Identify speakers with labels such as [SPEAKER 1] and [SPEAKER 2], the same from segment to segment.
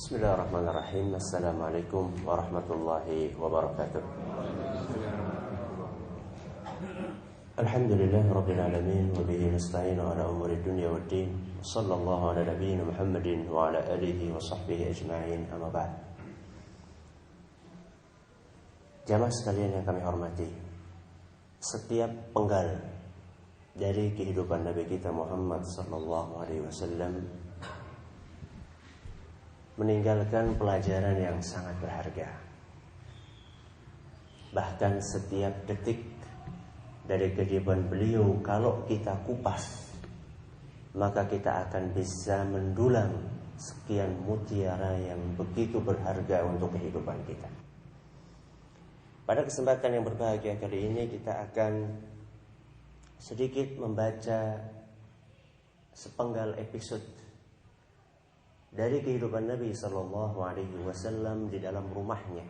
[SPEAKER 1] Bismillahirrahmanirrahim. Assalamualaikum warahmatullahi wabarakatuh. Alhamdulillah Rabbil Alamin. Wa bihi nasta'inu ala umuri dunya wa din. Sallallahu ala nabiyyina Muhammadin wa ala alihi wa sahbihi ajma'in. Amma ba'd. Jamaah sekalian yang kami hormati, setiap penggal dari kehidupan Nabi kita Muhammad sallallahu alaihi wasallam meninggalkan pelajaran yang sangat berharga. Bahkan setiap detik dari kehidupan beliau, kalau kita kupas, maka kita akan bisa mendulang sekian mutiara yang begitu berharga untuk kehidupan kita. Pada kesempatan yang berbahagia kali ini, kita akan sedikit membaca sepenggal episode dari kehidupan Nabi Sallallahu Alaihi Wasallam di dalam rumahnya,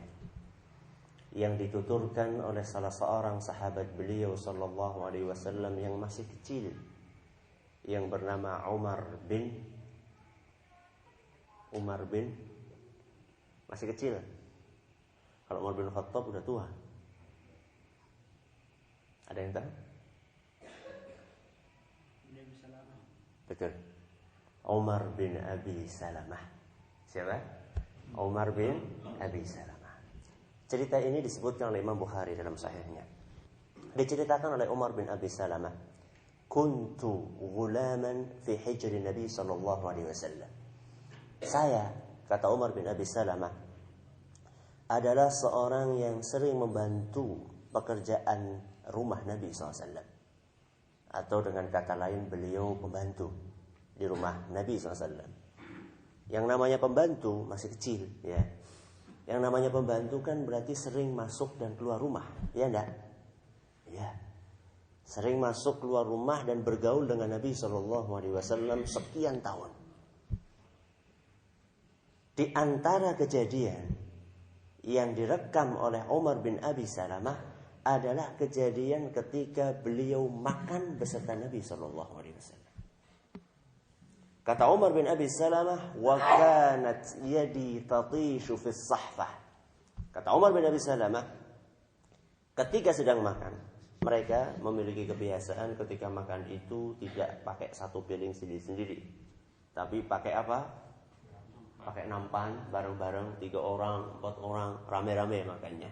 [SPEAKER 1] yang dituturkan oleh salah seorang sahabat beliau Sallallahu Alaihi Wasallam yang masih kecil, yang bernama Umar bin masih kecil. Kalau Umar bin Khattab udah tua. Ada yang tahu? Betul. Umar bin Abi Salamah. Siapa? Umar bin Abi Salamah. Cerita ini disebutkan oleh Imam Bukhari dalam sahihnya. Diceritakan oleh Umar bin Abi Salamah, "Kuntu ghulaman fi hijri Nabi sallallahu alaihi wasallam." Saya, kata Umar bin Abi Salamah, adalah seorang yang sering membantu pekerjaan rumah Nabi SAW. Atau dengan kata lain, beliau pembantu di rumah Nabi SAW. Yang namanya pembantu masih kecil, ya. Yang namanya pembantu kan berarti sering masuk dan keluar rumah, ya enggak? Ya. Sering masuk keluar rumah dan bergaul dengan Nabi SAW sekian tahun. Di antara kejadian yang direkam oleh Umar bin Abi Salamah adalah kejadian ketika beliau makan beserta Nabi SAW. Kata Umar bin Abi Salamah, "Wa kanat yadi tatishu fi sahfah." Kata Umar bin Abi Salamah, ketika sedang makan, mereka memiliki kebiasaan ketika makan itu tidak pakai satu piring sendiri-sendiri, tapi pakai apa? Pakai nampan bareng-bareng, 3 orang, 4 orang, rame-rame makannya.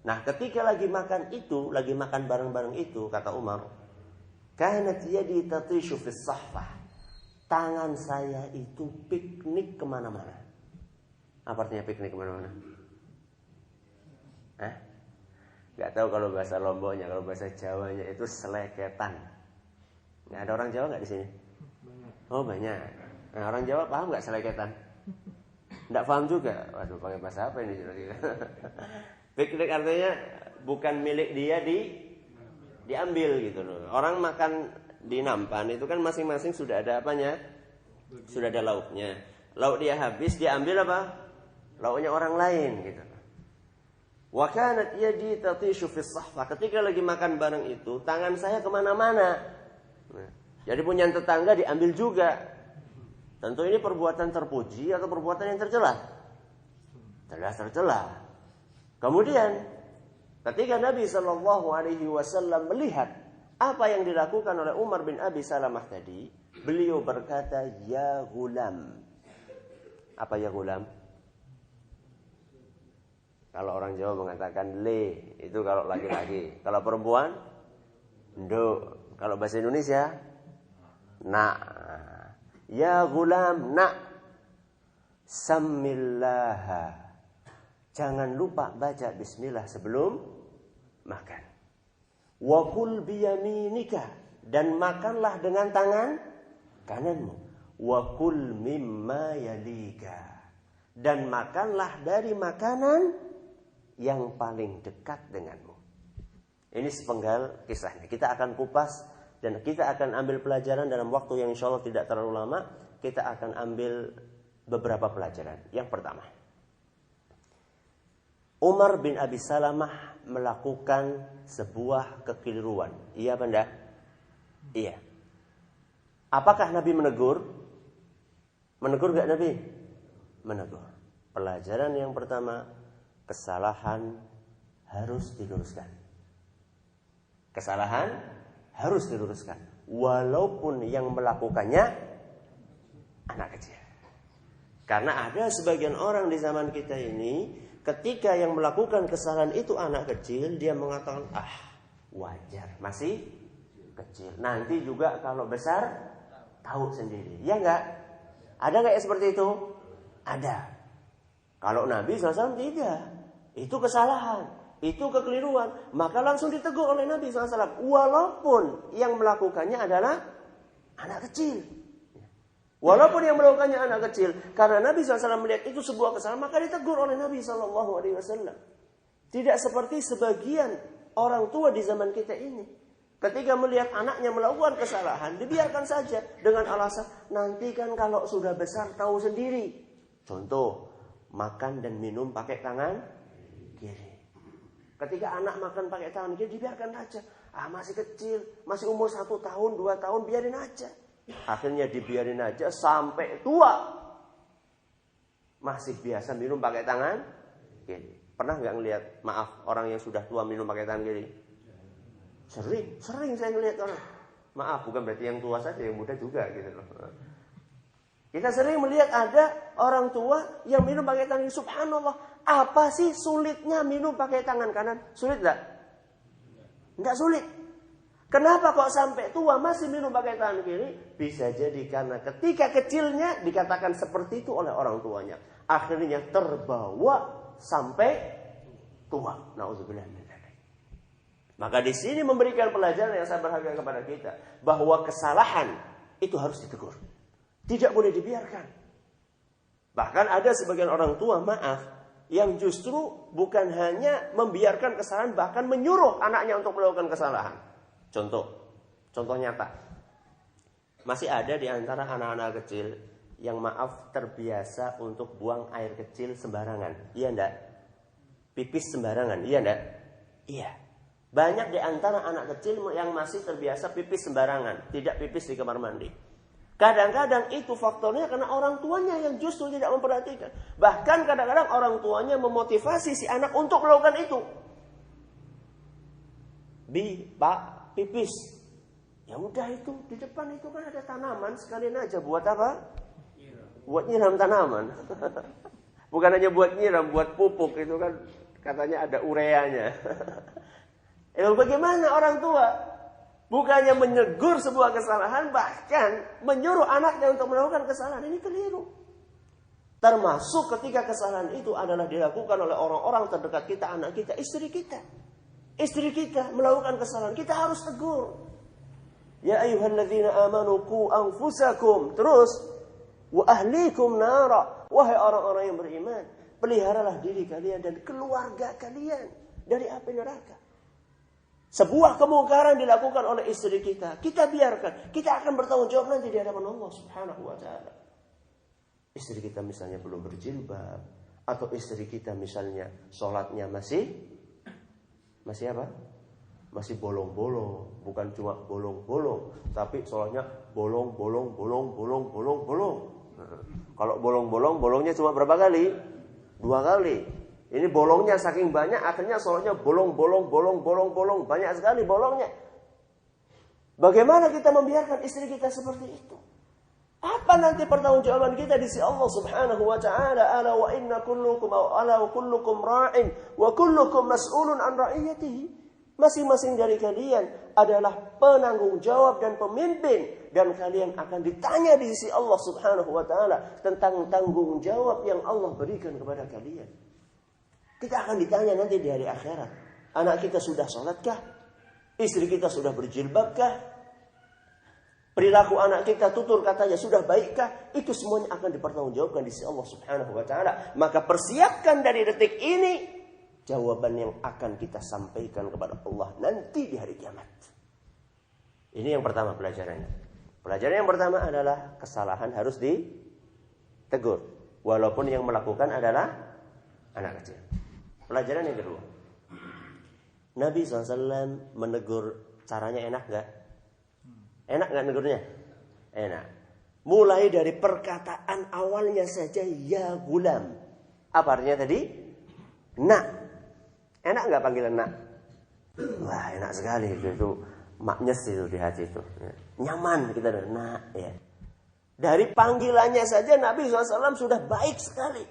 [SPEAKER 1] Nah, ketika lagi makan bareng-bareng itu, kata Umar, "Kanat yadi tatishu fi sahfah." Tangan saya itu piknik kemana-mana. Apa artinya piknik kemana-mana? Gak tahu kalau bahasa Lomboknya, kalau bahasa Jawanya itu seleketan. Nggak ada orang Jawa nggak di sini? Banyak. Oh banyak. Nah, orang Jawa paham nggak seleketan? Nggak paham juga. Waduh, pakai bahasa apa ini? Piknik artinya bukan milik dia, diambil gitu loh. Orang makan di nampan itu kan masing-masing sudah ada apanya? Sudah ada lauknya. Lauk dia habis, dia ambil apa? Lauknya orang lain gitu. Wa kanat yadi tatishu fi sahfa. Ketika lagi makan bareng itu, tangan saya kemana-mana. Nah, jadi punya tetangga diambil juga. Tentu ini perbuatan terpuji atau perbuatan yang tercela? Jelas tercela. Kemudian ketika Nabi Shallallahu Alaihi Wasallam melihat apa yang dilakukan oleh Umar bin Abi Salamah tadi, beliau berkata, "Ya gulam." Apa ya gulam? Kalau orang Jawa mengatakan le, itu kalau laki-laki. Kalau perempuan, nduk. Kalau bahasa Indonesia, nak. Ya gulam, nak. Sammillaha. Jangan lupa baca bismillah sebelum makan. Wa kul biyaminika, dan makanlah dengan tangan kananmu. Wa kul mimma yalika, dan makanlah dari makanan yang paling dekat denganmu. Ini sepenggal kisahnya. Kita akan kupas dan kita akan ambil pelajaran dalam waktu yang insya Allah tidak terlalu lama. Kita akan ambil beberapa pelajaran. Yang pertama, Umar bin Abi Salamah melakukan sebuah kekeliruan. Iya apa enggak? Iya. Apakah Nabi menegur? Menegur enggak Nabi? menegur. Pelajaran yang pertama, kesalahan harus diluruskan. Kesalahan harus diluruskan, walaupun yang melakukannya anak kecil. Karena ada sebagian orang di zaman kita ini, ketika yang melakukan kesalahan itu anak kecil, dia mengatakan, wajar, masih kecil. Nanti juga kalau besar, tahu sendiri. Ya enggak? Ada enggak seperti itu? Ada. Kalau Nabi SAW tidak. Itu kesalahan. Itu kekeliruan. Maka langsung ditegur oleh Nabi SAW. Walaupun yang melakukannya adalah anak kecil. Walaupun yang melakukannya anak kecil. Karena Nabi SAW melihat itu sebuah kesalahan, maka ditegur oleh Nabi SAW. Tidak seperti sebagian orang tua di zaman kita ini. Ketika melihat anaknya melakukan kesalahan, dibiarkan saja dengan alasan, nanti kan kalau sudah besar tahu sendiri. Contoh, makan dan minum pakai tangan kiri. Ketika anak makan pakai tangan kiri, dibiarkan aja. Masih kecil, masih umur 1 tahun, 2 tahun, biarin aja. Akhirnya dibiarin aja sampai tua. Masih biasa minum pakai tangan kiri. Pernah nggak ngelihat, maaf, orang yang sudah tua minum pakai tangan kiri? Sering saya ngelihat orang. Maaf, bukan berarti yang tua saja, yang muda juga gitu loh. Kita sering melihat ada orang tua yang minum pakai tangan kiri. Subhanallah, apa sih sulitnya minum pakai tangan kanan? Sulit enggak? Enggak sulit. Kenapa kok sampai tua masih minum pakai tangan kiri? Bisa jadi karena ketika kecilnya dikatakan seperti itu oleh orang tuanya. Akhirnya terbawa sampai tua. Nauzubillah min dzalik. Maka di sini memberikan pelajaran yang sangat berharga kepada kita, bahwa kesalahan itu harus ditegur. Tidak boleh dibiarkan. Bahkan ada sebagian orang tua, maaf, yang justru bukan hanya membiarkan kesalahan, bahkan menyuruh anaknya untuk melakukan kesalahan. Contoh nyata. Masih ada di antara anak-anak kecil yang maaf terbiasa untuk buang air kecil sembarangan. Iya enggak? Pipis sembarangan. Iya enggak? Iya. Banyak di antara anak kecil yang masih terbiasa pipis sembarangan, tidak pipis di kamar mandi. Kadang-kadang itu faktornya karena orang tuanya yang justru tidak memperhatikan. Bahkan kadang-kadang orang tuanya memotivasi si anak untuk melakukan itu. Pak, pipis. Ya udah, itu di depan itu kan ada tanaman, sekalian aja buat apa? Buat nyiram tanaman. Bukan hanya buat nyiram, buat pupuk, itu kan katanya ada ureanya. Bagaimana orang tua? Bukannya menegur sebuah kesalahan, bahkan menyuruh anaknya untuk melakukan kesalahan. Ini keliru. Termasuk ketika kesalahan itu adalah dilakukan oleh orang-orang terdekat kita, anak kita, istri kita. Istri kita melakukan kesalahan, kita harus tegur. Ya ayyuhalladzina amanu qu anfusakum. Terus, wa ahlikum nara. Wahai orang-orang yang beriman, peliharalah diri kalian dan keluarga kalian dari api neraka. Sebuah kemungkaran dilakukan oleh istri kita, kita biarkan, kita akan bertanggung jawab nanti di hadapan Allah Subhanahu wa taala. Istri kita misalnya belum berjilbab, atau istri kita misalnya sholatnya masih apa? Masih bolong-bolong, bukan cuma bolong-bolong, tapi sholatnya bolong-bolong. Kalau bolong-bolong, bolongnya cuma berapa kali? 2 kali. Ini bolongnya saking banyak, akhirnya sholatnya bolong. Banyak sekali bolongnya. Bagaimana kita membiarkan istri kita seperti itu? Apa nanti pertanggungjawaban kita di sisi Allah Subhanahu wa taala? Ala wa inna kullukum ala kullukum ra'in wa kullukum mas'ulun an ra'iyatihi. Masing-masing dari kalian adalah penanggung jawab dan pemimpin, dan kalian akan ditanya di sisi Allah Subhanahu wa taala tentang tanggung jawab yang Allah berikan kepada kalian. Kita akan ditanya nanti di hari akhirat. Anak kita sudah sholatkah? Istri kita sudah berjilbabkah? Perilaku anak kita, tutur katanya sudah baikkah? Itu semuanya akan dipertanggungjawabkan di sisi Allah Subhanahu wa taala. Maka persiapkan dari detik ini jawaban yang akan kita sampaikan kepada Allah nanti di hari kiamat. Ini yang pertama pelajarannya. Pelajaran yang pertama adalah kesalahan harus ditegur, walaupun yang melakukan adalah anak kecil. Pelajaran yang kedua, Nabi SAW menegur, caranya enak gak? Enak gak negurnya? Enak. Mulai dari perkataan awalnya saja, ya gulam. Apa artinya tadi? Nak. Enak nggak panggilan nak? Wah, enak sekali itu maknyes itu di hati itu. Ya. Nyaman kita dengar nak. Ya. Dari panggilannya saja Nabi SAW sudah baik sekali.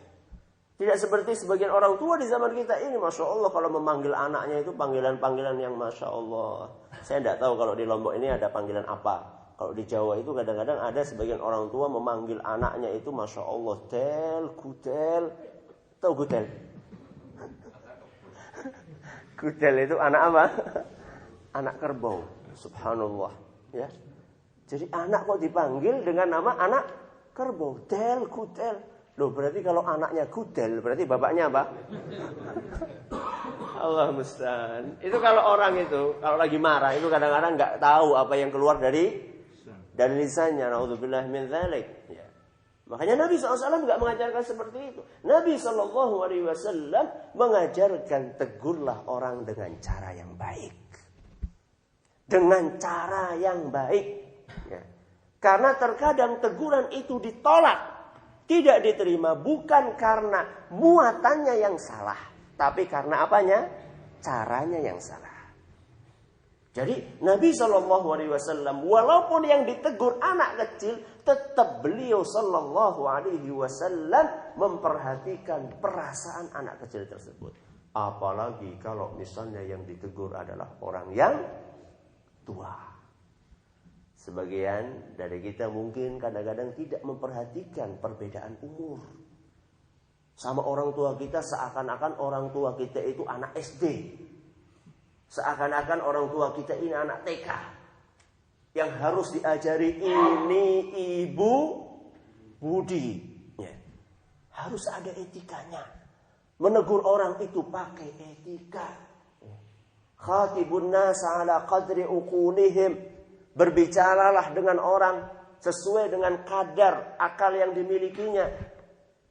[SPEAKER 1] Tidak seperti sebagian orang tua di zaman kita ini. Masya Allah kalau memanggil anaknya itu panggilan-panggilan yang Masya Allah. Saya tidak tahu kalau di Lombok ini ada panggilan apa. Kalau di Jawa itu kadang-kadang ada sebagian orang tua memanggil anaknya itu Masya Allah. Tel, gutel. Tahu gutel? Gutel itu anak apa? Anak kerbau. Subhanallah. Ya. Jadi anak kok dipanggil dengan nama anak kerbau. Tel, gutel. Loh berarti kalau anaknya gudel, berarti bapaknya apa? Allah musta'an. Itu kalau orang itu, kalau lagi marah itu kadang-kadang nggak tahu apa yang keluar dari lisannya. Naudzubillah min dzalik. Ya. Makanya Nabi SAW nggak mengajarkan seperti itu. Nabi SAW mengajarkan tegurlah orang dengan cara yang baik, dengan cara yang baik. Ya. Karena terkadang teguran itu ditolak. Tidak diterima bukan karena muatannya yang salah, tapi karena apanya? Caranya yang salah. Jadi Nabi SAW walaupun yang ditegur anak kecil, tetap beliau SAW memperhatikan perasaan anak kecil tersebut. Apalagi kalau misalnya yang ditegur adalah orang yang tua. Sebagian dari kita mungkin kadang-kadang tidak memperhatikan perbedaan umur. Sama orang tua kita seakan-akan orang tua kita itu anak SD. Seakan-akan orang tua kita ini anak TK. Yang harus diajari ini ibu budi. Ya. Harus ada etikanya. Menegur orang itu pakai etika. Khatibun nas ala qadri uqulihim. Berbicaralah dengan orang sesuai dengan kadar akal yang dimilikinya.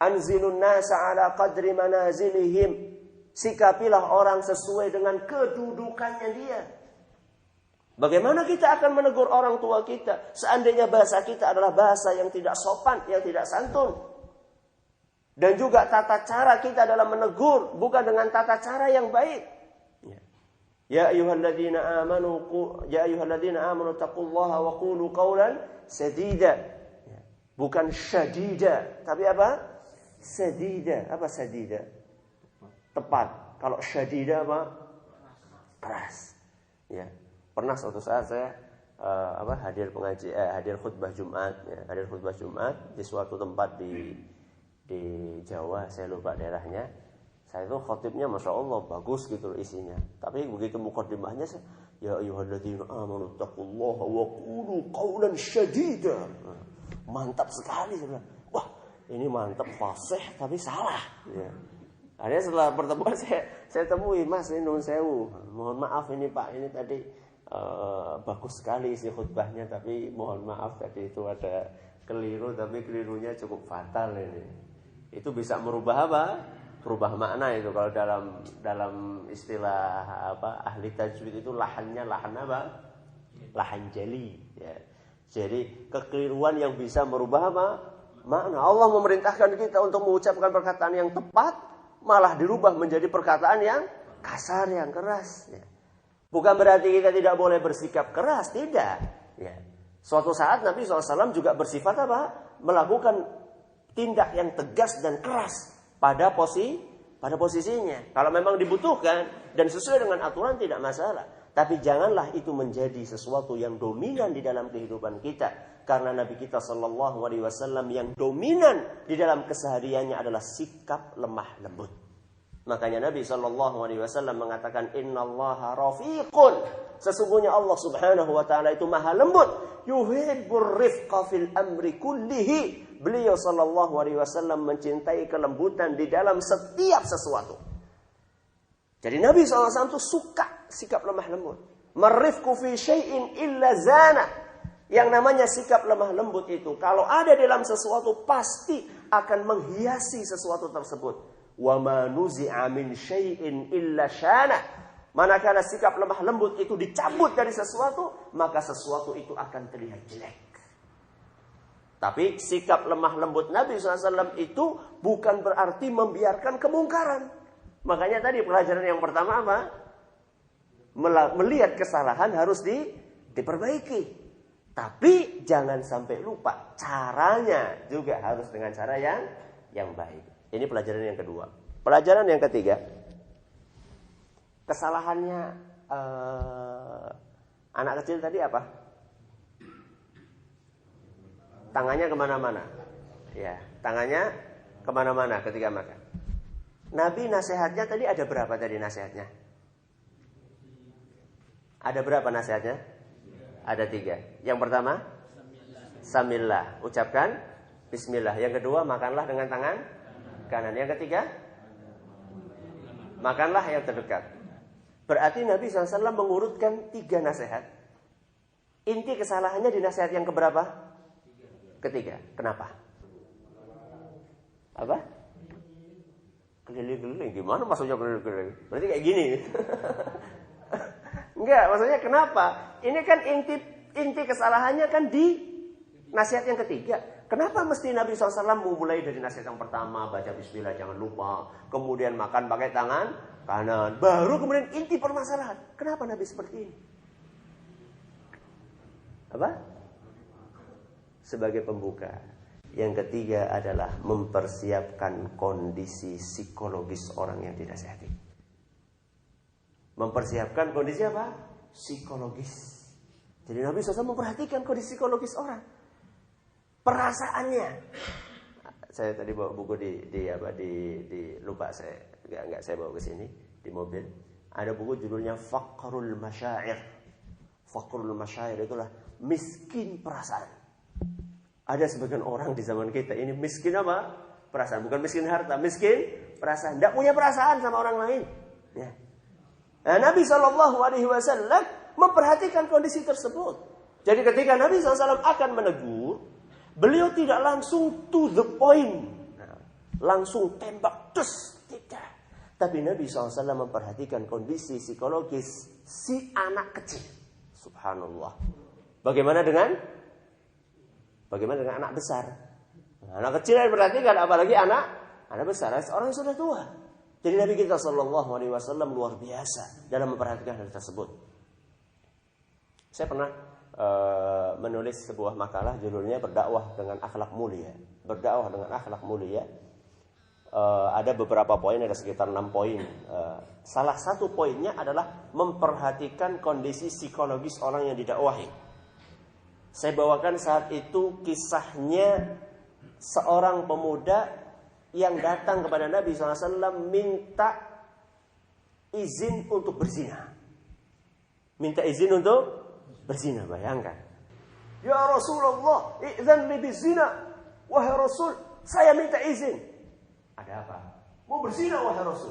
[SPEAKER 1] Anzilun nasa ala qadri manazilihim. Sikapilah orang sesuai dengan kedudukannya dia. Bagaimana kita akan menegur orang tua kita seandainya bahasa kita adalah bahasa yang tidak sopan, yang tidak santun. Dan juga tata cara kita dalam menegur bukan dengan tata cara yang baik. Ya ayyuhalladzina amanu taqullaha wa qulu qawlan sadida. Bukan syadida, tapi apa? Sadida. Apa sadida? Tepat. Kalau syadida apa? Keras. Ya. Pernah suatu saat saya hadir khutbah Jumat, ya. Hadir khutbah Jumat di suatu tempat di Jawa, saya lupa daerahnya. Saya itu khotibnya Masya Allah bagus gitu isinya. Tapi begitu mukaddimahnya saya, ya ayyuhalladzina amanu taqullaha wa qulu qawlan syadida. Mantap sekali saya bilang. Wah, ini mantap fasih tapi salah. Ya. Akhirnya setelah pertemuan saya temui, Mas ini nun sewu. Mohon maaf ini Pak, ini tadi bagus sekali isi khutbahnya, tapi mohon maaf tadi itu ada keliru, tapi kelirunya cukup fatal ini. Itu bisa merubah apa? Berubah makna itu kalau dalam istilah ahli tajwid itu lahannya lahan apa? Lahan jeli. Ya. Jadi kekeliruan yang bisa merubah apa? Makna. Allah memerintahkan kita untuk mengucapkan perkataan yang tepat, malah dirubah menjadi perkataan yang kasar, yang keras. Ya. Bukan berarti kita tidak boleh bersikap keras, tidak. Ya. Suatu saat Nabi SAW juga bersifat apa? Melakukan tindak yang tegas dan keras. Pada posisinya. Kalau memang dibutuhkan dan sesuai dengan aturan tidak masalah. Tapi janganlah itu menjadi sesuatu yang dominan di dalam kehidupan kita. Karena Nabi kita SAW yang dominan di dalam kesehariannya adalah sikap lemah lembut. Makanya Nabi SAW mengatakan innallaha rafiqun. Sesungguhnya Allah Subhanahu wa taala itu maha lembut. Yuhibbur rifqa fil amri kullihi. Beliau SAW mencintai kelembutan di dalam setiap sesuatu. Jadi Nabi SAW itu suka sikap lemah lembut. Marifku fi syai'in illa zana. Yang namanya sikap lemah lembut itu, kalau ada dalam sesuatu pasti akan menghiasi sesuatu tersebut. Wa ma nuzi'a min syai'in illa syana. Manakala sikap lemah lembut itu dicabut dari sesuatu, maka sesuatu itu akan terlihat jelek. Tapi sikap lemah lembut Nabi SAW itu bukan berarti membiarkan kemungkaran. Makanya tadi pelajaran yang pertama apa? Melihat kesalahan harus diperbaiki. Tapi jangan sampai lupa caranya juga harus dengan cara yang baik. Ini pelajaran yang kedua. Pelajaran yang ketiga, kesalahannya anak kecil tadi apa? Tangannya kemana-mana. Ya, tangannya kemana-mana ketika makan. Nabi nasihatnya tadi ada berapa tadi nasihatnya? Ada berapa nasihatnya? Ada 3. Yang pertama, Samillah, ucapkan Bismillah. Yang kedua, makanlah dengan tangan kanan. Yang ketiga, makanlah yang terdekat. Berarti Nabi SAW mengurutkan 3 nasihat. Inti kesalahannya di nasihat yang keberapa? Ketiga. Kenapa? Apa? Keliling-keliling. Gimana maksudnya keliling-keliling? Berarti kayak gini. Enggak, maksudnya kenapa? Ini kan inti kesalahannya kan di nasihat yang ketiga. Kenapa mesti Nabi SAW memulai dari nasihat yang pertama, baca bismillah jangan lupa, kemudian makan pakai tangan kanan, baru kemudian inti permasalahan. Kenapa Nabi seperti ini? Apa? Sebagai pembuka. Yang ketiga adalah mempersiapkan kondisi psikologis orang yang dinasihati. Mempersiapkan kondisi apa? Psikologis. Jadi Nabi SAW memperhatikan kondisi psikologis orang. Perasaannya. Saya tadi bawa buku di lupa saya enggak saya bawa ke sini di mobil. Ada buku judulnya Faqrul Masyair. Faqrul Masyair itulah miskin perasaan. Ada sebagian orang di zaman kita ini miskin apa? Perasaan, bukan miskin harta, miskin perasaan. Tidak punya perasaan sama orang lain. Ya. Nah, Nabi SAW memperhatikan kondisi tersebut. Jadi ketika Nabi SAW akan menegur, beliau tidak langsung to the point. Nah, langsung tembak, dus, tidak. Tapi Nabi SAW memperhatikan kondisi psikologis si anak kecil. Subhanallah. Bagaimana dengan anak besar? Nah, anak kecil yang diperhatikan, apalagi anak besar, orang yang sudah tua. Jadi Nabi kita SAW luar biasa dalam memperhatikan hal tersebut. Saya pernah menulis sebuah makalah judulnya berdakwah dengan akhlak mulia. Berdakwah dengan akhlak mulia. Ada beberapa poin, ada sekitar 6 poin. Salah satu poinnya adalah memperhatikan kondisi psikologis orang yang didakwahi. Saya bawakan saat itu kisahnya seorang pemuda yang datang kepada Nabi SAW minta izin untuk berzina. Minta izin untuk berzina, bayangkan. Ya Rasulullah, izin li bizina. Wahai Rasul, saya minta izin. Ada apa? Mau berzina wahai Rasul.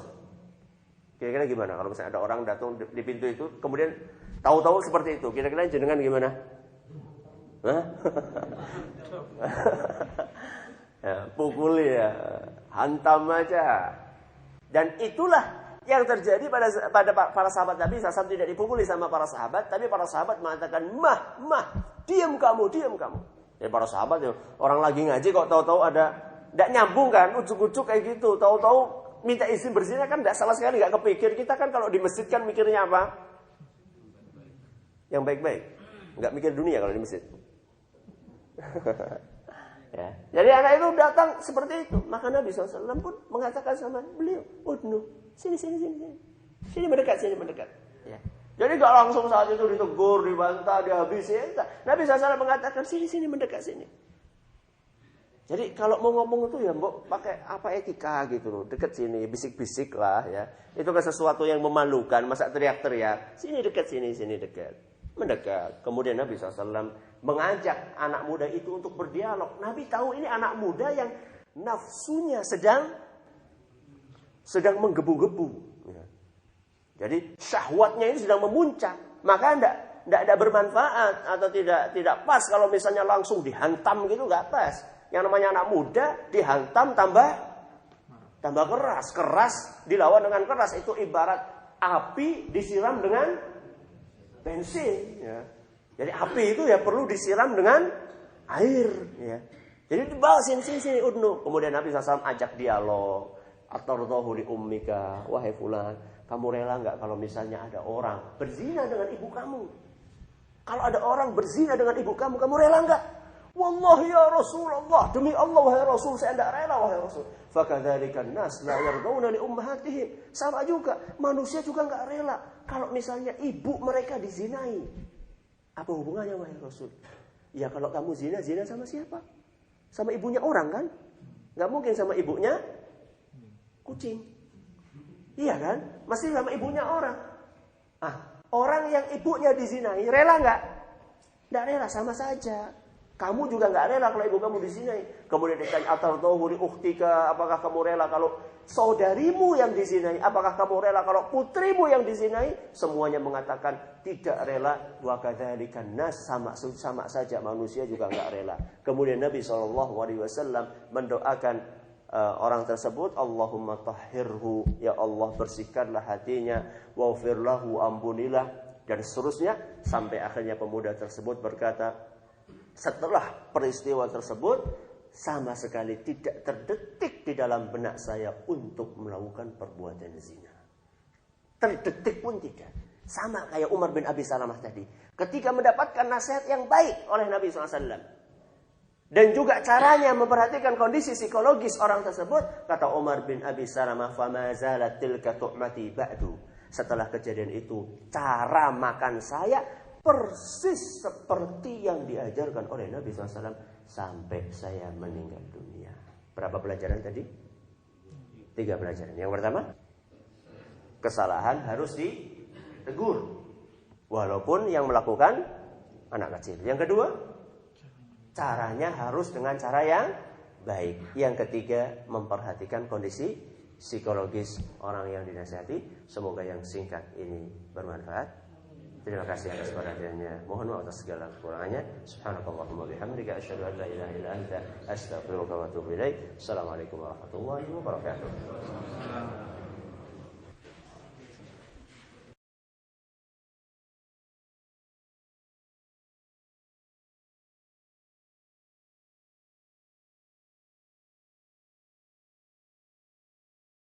[SPEAKER 1] Kira-kira gimana kalau misalnya ada orang datang di pintu itu, kemudian tahu-tahu seperti itu, kira-kira jenengan gimana? Hah? Ya, pukul ya, hantam aja. Dan itulah yang terjadi pada para sahabat Nabi. SAW tidak dipukuli sama para sahabat, tapi para sahabat mengatakan, mah, diam kamu. Jadi para sahabat, orang lagi ngaji kok tahu-tahu ada, tidak nyambung kan, ujuk-ujuk kayak gitu. Tahu-tahu minta izin berzina kan tidak salah sekali, nggak kepikir. Kita kan kalau di masjid kan mikirnya apa? Yang baik-baik, nggak mikir dunia kalau di masjid. Ya. Jadi anak itu datang seperti itu. Maka Nabi SAW pun mengatakan sama beliau, udnu, sini. Sini mendekat. Ya. Jadi gak langsung saat itu ditegur, dibantah, dihabisi. Nabi SAW mengatakan, sini mendekat sini. Jadi kalau mau ngomong itu ya mbok pakai apa etika gitu loh. Dekat sini, bisik-bisik lah ya. Itu kan sesuatu yang memalukan, masa teriak-teriak. Sini dekat. Mendekat. Kemudian Nabi SAW mengajak anak muda itu untuk berdialog. Nabi tahu ini anak muda yang nafsunya sedang menggebu-gebu. Ya. Jadi syahwatnya ini sedang memuncak. Maka tidak bermanfaat atau tidak pas kalau misalnya langsung dihantam gitu, nggak pas. Yang namanya anak muda dihantam tambah keras dilawan dengan keras. Itu ibarat api disiram dengan bensin. Ya. Jadi api itu ya perlu disiram dengan air. Ya. Jadi dibawa sini udnu. Kemudian Nabi SAW ajak dialog. Atardahu li ummika, wahai fulan, kamu rela nggak kalau misalnya ada orang berzina dengan ibu kamu? Kalau ada orang berzina dengan ibu kamu rela nggak? Wallahi ya Rasulullah, demi Allah wahai Rasul, saya tidak rela wahai Rasul. Fakadzalika an-nas la yardawna li ummahatihim. Sama juga, manusia juga nggak rela kalau misalnya ibu mereka dizinai. Apa hubungannya wahai Rasul? Ya kalau kamu zina sama siapa? Sama ibunya orang kan? Nggak mungkin sama ibunya kucing. Iya kan? Masih sama ibunya orang. Orang yang ibunya dizinai, rela nggak? Nggak rela, sama saja. Kamu juga nggak rela kalau ibu kamu dizinai. Kemudian ditanya, atardahu li ukhtika, apakah kamu rela kalau saudarimu yang dizinai? Apakah kamu rela kalau putrimu yang dizinai? Semuanya mengatakan tidak rela. Wa kadzalikan nas, sama saja manusia juga nggak rela. Kemudian Nabi SAW mendoakan orang tersebut, Allahumma tahhirhu, ya Allah bersihkanlah hatinya, waghfir lahu, ampunilah, dan seterusnya, sampai akhirnya pemuda tersebut berkata, setelah peristiwa tersebut sama sekali tidak terdetik di dalam benak saya untuk melakukan perbuatan zina. Terdetik pun tidak. Sama kayak Umar bin Abi Salamah tadi, ketika mendapatkan nasihat yang baik oleh Nabi SAW, dan juga caranya memperhatikan kondisi psikologis orang tersebut, kata Umar bin Abi Salamah, fama zalat tilka tu'mati ba'du. Setelah kejadian itu, cara makan saya persis seperti yang diajarkan oleh Nabi SAW sampai saya meninggal dunia. Berapa pelajaran tadi? 3 pelajaran. Yang pertama, kesalahan harus ditegur, walaupun yang melakukan anak kecil. Yang kedua, caranya harus dengan cara yang baik. Yang ketiga, memperhatikan kondisi psikologis orang yang dinasihati. Semoga yang singkat ini bermanfaat. Terima kasih atas perhatiannya. Mohon maaf atas segala kekurangannya. Subhanakallahumma bihamdika asyhadu an la ilaha illa anta astaghfiruka wa atubu ilaik. Assalamualaikum warahmatullahi wabarakatuh.